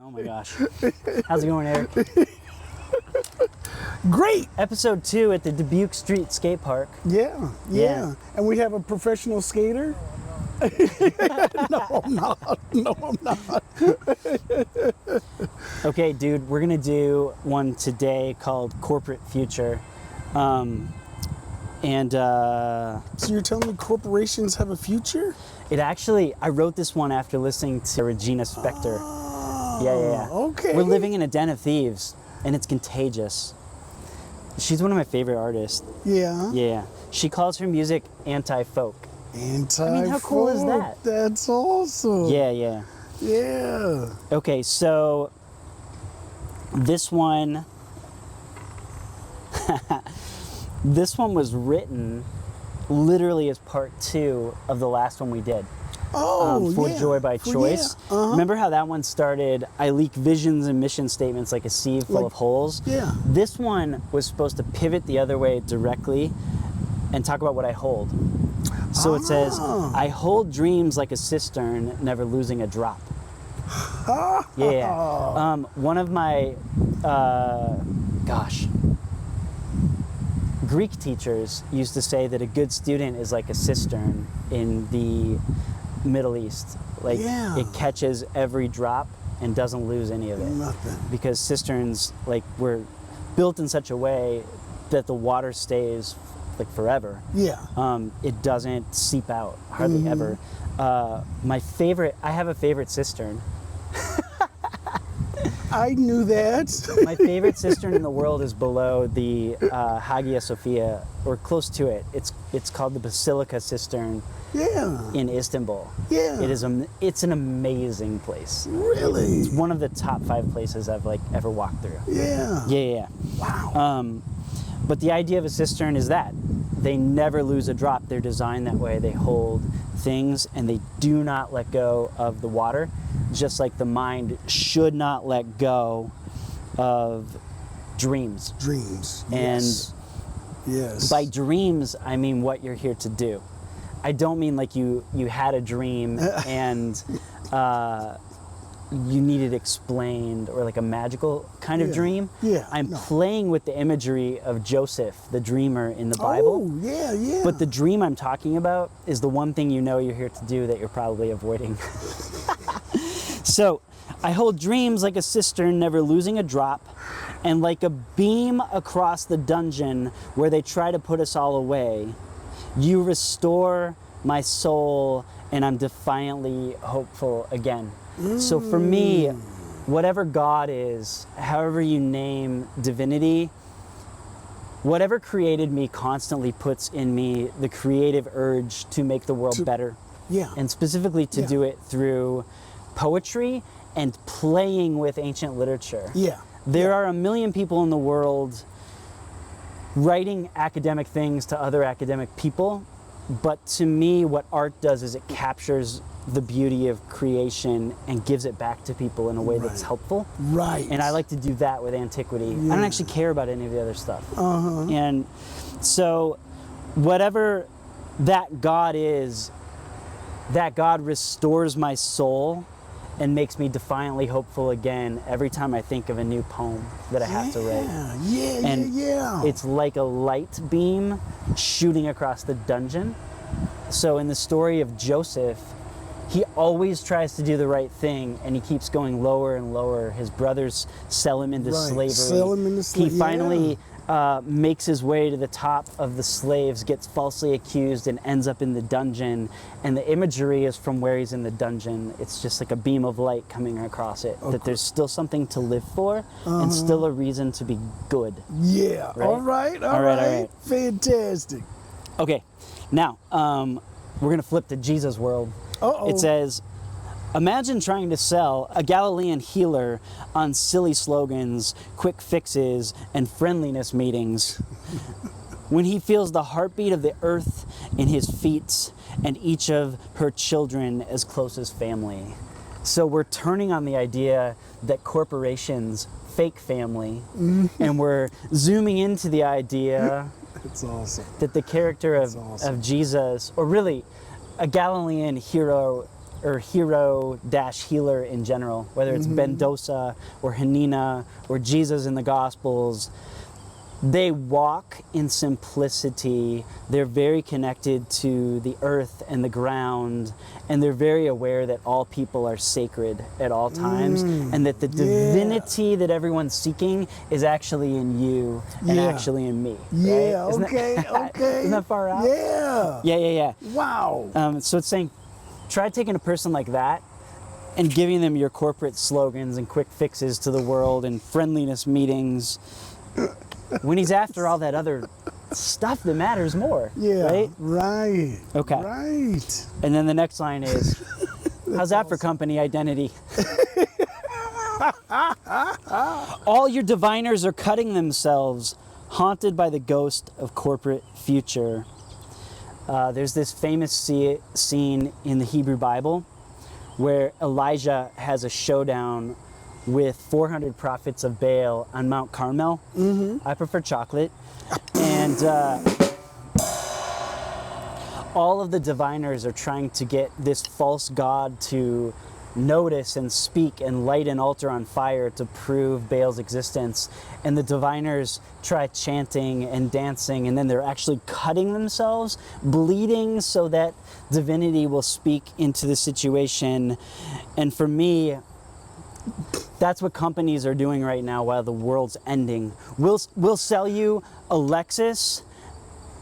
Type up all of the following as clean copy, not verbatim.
Oh my gosh. How's it going, Eric? Great. Episode 2 at the Dubuque Street skate park. Yeah. And we have a professional skater. No, I'm not. No, I'm not. Okay, dude, we're going to do one today called Corporate Future. So you're telling me corporations have a future? It actually, I wrote this one after listening to Regina Spektor. Yeah. Okay. We're living in a den of thieves, and it's contagious. She's one of my favorite artists. Yeah. Yeah. She calls her music anti-folk. Anti-folk. I mean, how cool is that? That's awesome. Yeah. Yeah. Okay, so this one, this one was written literally as part 2 of the last one we did. Oh, For yeah. Joy by Choice. Yeah. Uh-huh. Remember how that one started, I leak visions and mission statements like a sieve full of holes? Yeah. This one was supposed to pivot the other way directly and talk about what I hold. So it says, I hold dreams like a cistern, never losing a drop. Yeah. One of my, Greek teachers used to say that a good student is like a cistern in the Middle East. Like, it catches every drop and doesn't lose any of it. Nothing. Because cisterns, like, were built in such a way that the water stays like forever. Yeah. It doesn't seep out hardly ever. I have a favorite cistern. I knew that. My favorite cistern in the world is below the Hagia Sophia, or close to it. It's called the Basilica Cistern. Yeah. In Istanbul. Yeah. It's an amazing place. Really? It's one of the top 5 places I've ever walked through. Yeah. Yeah. Wow. But the idea of a cistern is that they never lose a drop. They're designed that way. They hold things and they do not let go of the water, just like the mind should not let go of dreams. Dreams. And yes. By dreams, I mean what you're here to do. I don't mean like you had a dream and you need it explained, or like a magical kind of dream. Yeah. I'm playing with the imagery of Joseph, the dreamer in the Bible. Oh, yeah. But the dream I'm talking about is the one thing you know you're here to do that you're probably avoiding. So, I hold dreams like a cistern, never losing a drop, and like a beam across the dungeon where they try to put us all away, you restore my soul, and I'm defiantly hopeful again. So for me, whatever God is, however you name divinity, whatever created me constantly puts in me the creative urge to make the world better. Yeah. And specifically to do it through poetry and playing with ancient literature. Yeah. There are a million people in the world writing academic things to other academic people, but to me, what art does is it captures the beauty of creation and gives it back to people in a way that's helpful. Right. And I like to do that with antiquity. I don't actually care about any of the other stuff. And so whatever that God is, that God restores my soul and makes me defiantly hopeful again every time I think of a new poem that I have to write. Yeah. It's like a light beam shooting across the dungeon. So in the story of Joseph, he always tries to do the right thing, and he keeps going lower and lower. His brothers sell him into slavery. He finally makes his way to the top of the slaves, gets falsely accused, and ends up in the dungeon. And the imagery is from where he's in the dungeon. It's just like a beam of light coming across it, that there's still something to live for and still a reason to be good. Yeah. Right? All right. Fantastic. Okay, now we're going to flip to Jesus' world. It says, imagine trying to sell a Galilean healer on silly slogans, quick fixes, and friendliness meetings. When he feels the heartbeat of the earth in his feet and each of her children as close as family. So we're turning on the idea that corporations fake family, and we're zooming into the idea That's awesome. that the character of Jesus, or really a Galilean hero or hero-healer in general, whether it's Bendosa or Hanina or Jesus in the Gospels. They walk in simplicity. They're very connected to the earth and the ground, and they're very aware that all people are sacred at all times, and that the divinity that everyone's seeking is actually in you and actually in me. Yeah, right? okay. Isn't that far out? Yeah. Yeah. Wow. So it's saying, try taking a person like that and giving them your corporate slogans and quick fixes to the world and friendliness meetings, when he's after all that other stuff that matters more. Yeah. Right? Okay. Right. And then the next line is, how's that for company identity? All your diviners are cutting themselves, haunted by the ghost of corporate future. There's this famous scene in the Hebrew Bible where Elijah has a showdown with 400 prophets of Baal on Mount Carmel. I prefer chocolate. And all of the diviners are trying to get this false god to notice and speak and light an altar on fire to prove Baal's existence. And the diviners try chanting and dancing, and then they're actually cutting themselves, bleeding, so that divinity will speak into the situation. And for me, that's what companies are doing right now while the world's ending. We'll sell you a Lexus,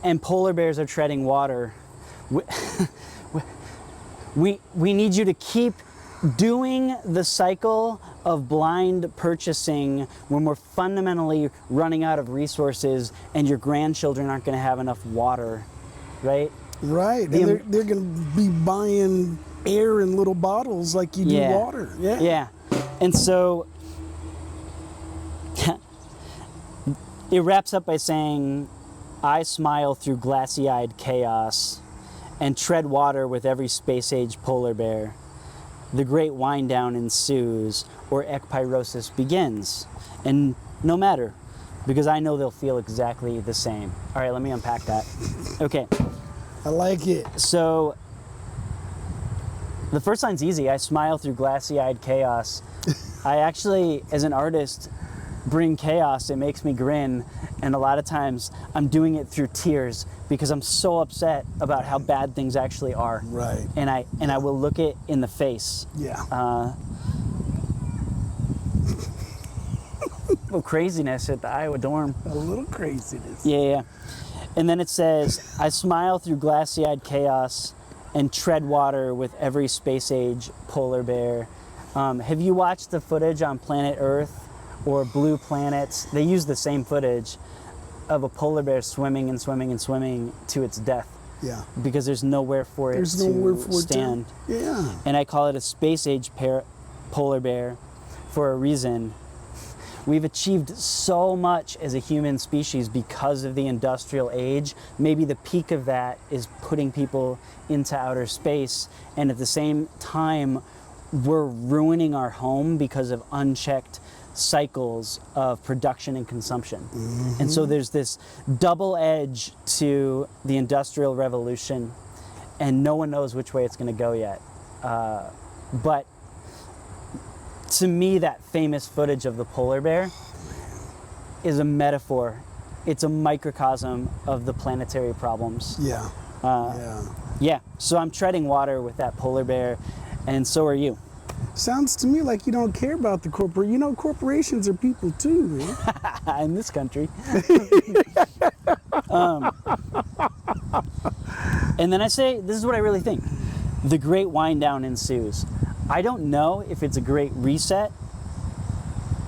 and polar bears are treading water. We need you to keep doing the cycle of blind purchasing when we're fundamentally running out of resources and your grandchildren aren't going to have enough water, right? Right. And they're going to be buying air in little bottles like you do water. Yeah. And so it wraps up by saying, I smile through glassy-eyed chaos and tread water with every space-age polar bear. The great wind down ensues, or ekpyrosis begins. And no matter, because I know they'll feel exactly the same. All right, let me unpack that. Okay. I like it. So the first line's easy. I smile through glassy-eyed chaos. I actually, as an artist, bring chaos. It makes me grin. And a lot of times I'm doing it through tears because I'm so upset about how bad things actually are. Right. And I will look it in the face. Yeah. A little craziness at the Iowa dorm. A little craziness. Yeah. And then it says, I smile through glassy-eyed chaos and tread water with every space-age polar bear. Have you watched the footage on Planet Earth or Blue Planets? They use the same footage of a polar bear swimming and swimming and swimming to its death. Yeah. Because there's nowhere for it to stand. Yeah. And I call it a space-age polar bear for a reason. We've achieved so much as a human species because of the industrial age. Maybe the peak of that is putting people into outer space, and at the same time, we're ruining our home because of unchecked cycles of production and consumption. Mm-hmm. And so there's this double edge to the Industrial Revolution, and no one knows which way it's going to go yet. But to me, that famous footage of the polar bear is a metaphor. It's a microcosm of the planetary problems. Yeah. Yeah. So I'm treading water with that polar bear, and so are you. Sounds to me like you don't care about the corporate. You know, corporations are people too, man. In this country. And then I say, this is what I really think. The great wind down ensues. I don't know if it's a great reset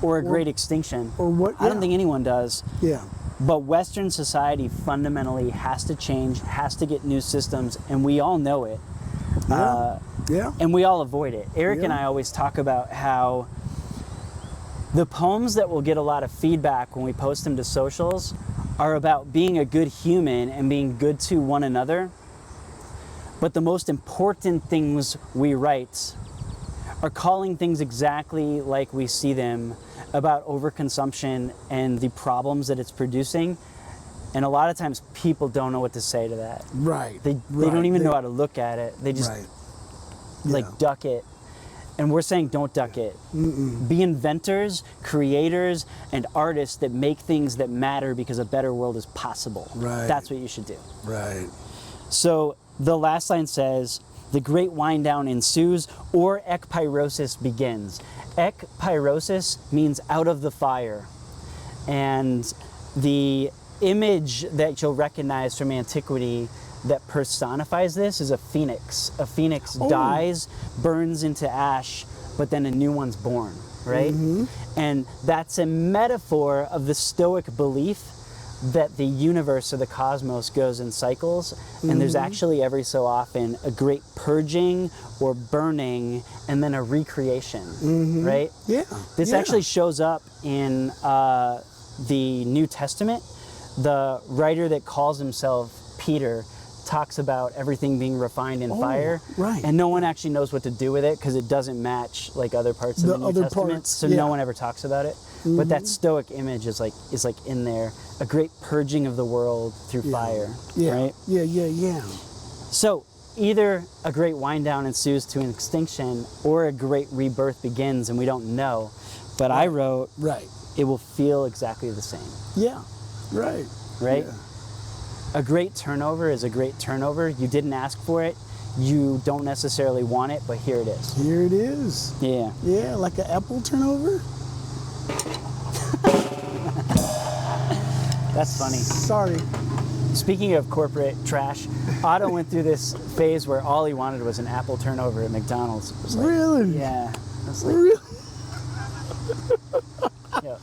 or a great extinction. Or what? I don't think anyone does. Yeah. But Western society fundamentally has to change, has to get new systems, and we all know it. Yeah. And we all avoid it. Eric and I always talk about how the poems that will get a lot of feedback when we post them to socials are about being a good human and being good to one another. But the most important things we write are calling things exactly like we see them, about overconsumption and the problems that it's producing. And a lot of times people don't know what to say to that. Right. They don't even know how to look at it. They just like duck it. And we're saying don't duck it. Be inventors, creators, and artists that make things that matter because a better world is possible. Right. That's what you should do. Right. So the last line says, the great wind down ensues or ekpyrosis begins. Ekpyrosis means out of the fire. And the image that you'll recognize from antiquity that personifies this is a phoenix. A phoenix dies, burns into ash, but then a new one's born, right? And that's a metaphor of the Stoic belief that the universe or the cosmos goes in cycles, and there's actually every so often a great purging or burning and then a recreation, right? Yeah. This actually shows up in the New Testament. The writer that calls himself Peter talks about everything being refined in fire, right. and no one actually knows what to do with it because it doesn't match like other parts of the New Testament, so no one ever talks about it. But that Stoic image is like in there, a great purging of the world through fire, right? Yeah. So either a great wind down ensues to an extinction, or a great rebirth begins, and we don't know. But I wrote, it will feel exactly the same. Yeah. Right. Yeah. A great turnover is a great turnover. You didn't ask for it. You don't necessarily want it, but here it is. Here it is. Yeah. Yeah, like an apple turnover. That's funny. Sorry. Speaking of corporate trash, Otto went through this phase where all he wanted was an apple turnover at McDonald's. It was like, really? Yeah. It was like, Really? yeah.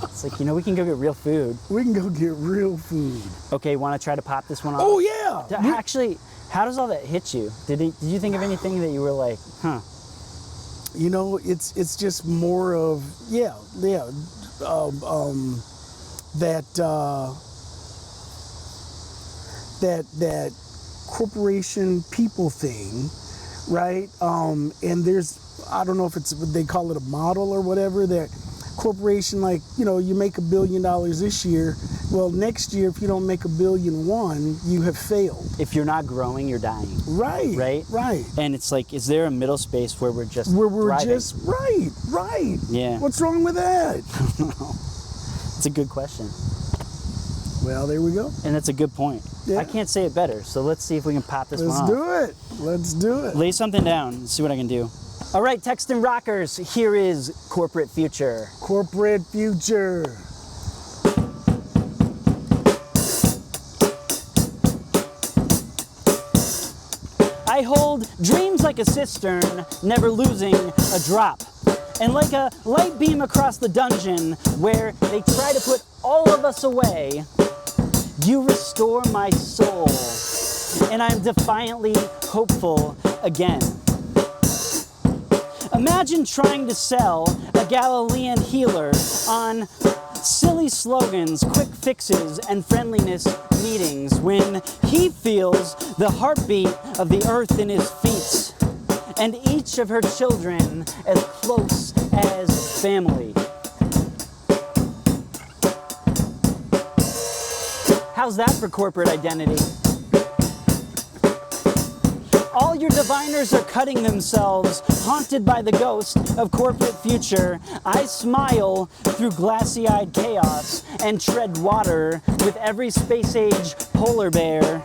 It's like, we can go get real food. We can go get real food. Okay, want to try to pop this one off? Oh yeah. Actually, how does all that hit you? Did you think of anything that you were like, huh? It's just more of that corporation people thing, right? And there's, I don't know if they call it a model or whatever, that corporation, like, you make $1 billion this year. Well, next year, if you don't make $1.1 billion, you have failed. If you're not growing, you're dying. Right. Right? Right. And it's like, is there a middle space where we're just thriving? Right. Yeah. What's wrong with that? I don't know. It's a good question. Well, there we go. And that's a good point. Yeah. I can't say it better, so let's see if we can pop this one off. Let's do it. Lay something down and see what I can do. All right, Texton Rockers, here is Corporate Future. Corporate Future. I hold dreams like a cistern, never losing a drop. And like a light beam across the dungeon where they try to put all of us away, you restore my soul. And I'm defiantly hopeful again. Imagine trying to sell a Galilean healer on silly slogans, quick fixes, and friendliness meetings when he feels the heartbeat of the earth in his feet, and each of her children as close as family. How's that for corporate identity? All your diviners are cutting themselves, haunted by the ghost of corporate future. I smile through glassy-eyed chaos and tread water with every space-age polar bear.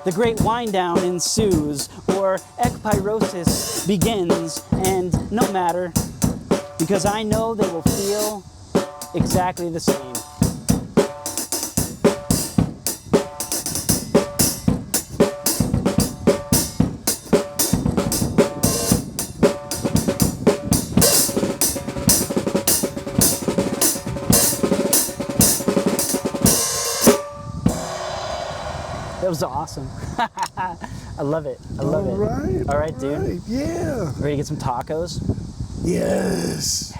The great wind down ensues, or ekpyrosis begins, and no matter, because I know they will feel exactly the same. That was awesome. I love it. I love it. All right, dude. Yeah. Ready to get some tacos? Yes.